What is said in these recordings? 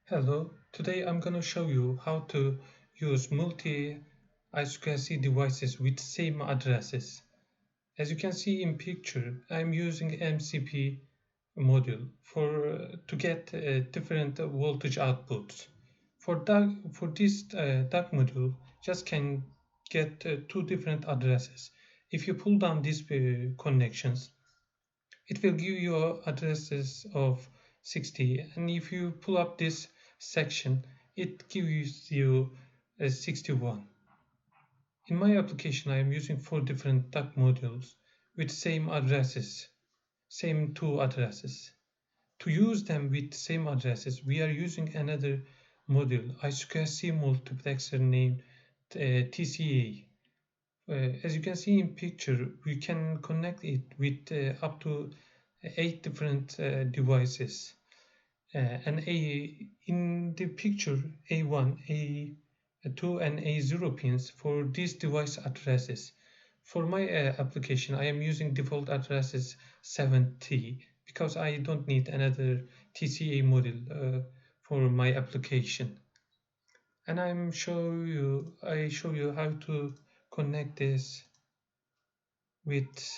Hello, today I'm going to show you how to use multi I2C devices with same addresses. As you can see in picture, I'm using MCP module to get different voltage outputs. For this DAC module, just can get two different addresses. If you pull down these connections, it will give you addresses of 60, and if you pull up this section it gives you 61. In my application I am using 4 different DAC modules with same two addresses. To use them with same addresses we are using another module, I2C multiplexer named TCA. As you can see in picture, we can connect it with up to 8 different devices. And in the picture, A1, A2, and A0 pins for these device addresses. For my application, I am using default addresses 70 because I don't need another TCA module for my application. And I show you how to connect this with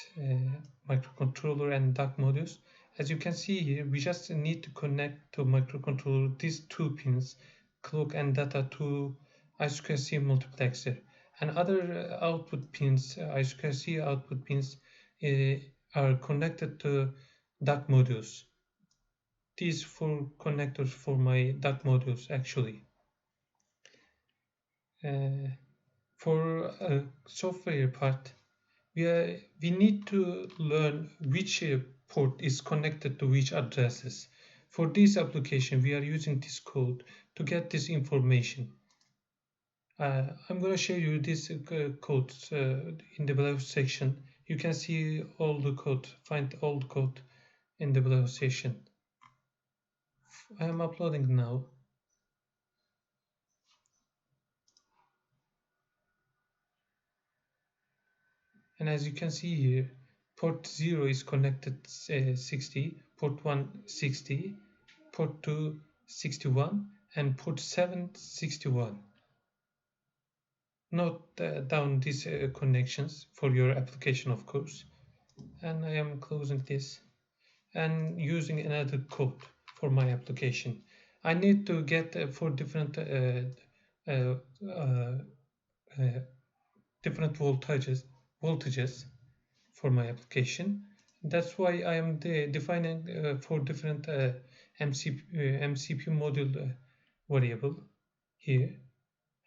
microcontroller and DAC modules. As you can see here, we just need to connect to microcontroller these 2 pins, clock and data, to I2C multiplexer, and other output pins, I2C output pins are connected to DAC modules. These 4 connectors for my DAC modules actually. For software part, we need to learn which port is connected to which addresses. For this application, we are using this code to get this information. I'm going to show you this code in the below section. You can see all the code, find all the code in the below section. I am uploading now. And as you can see here, port 0 is connected 60, port 1 60, port 2 61, and port 7 61. Note down these connections for your application, of course. And I am closing this and using another code for my application. I need to get 4 different different voltages for my application. That's why I am defining 4 different MCP module variable here,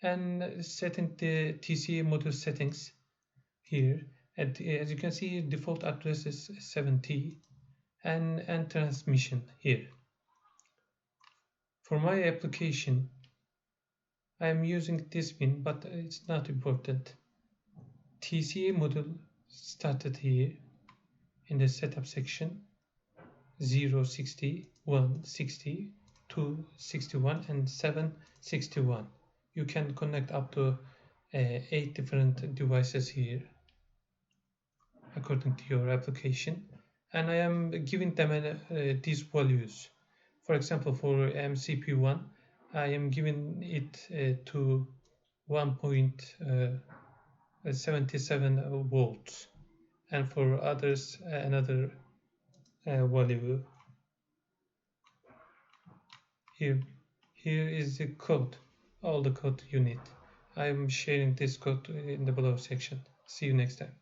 and setting the TCA module settings here. As you can see, default address is 70, and transmission here. For my application, I am using this pin, but it's not important. TCA module started here in the setup section, 0, 60, 1, 60, 2, 61, and 7, 61. You can connect up to 8 different devices here according to your application, and I am giving them these values. For example, for MCP1, I am giving it to 1.77 volts, and for others another value. Here is the code, all the code you need. I am sharing this code in the below section. See you next time.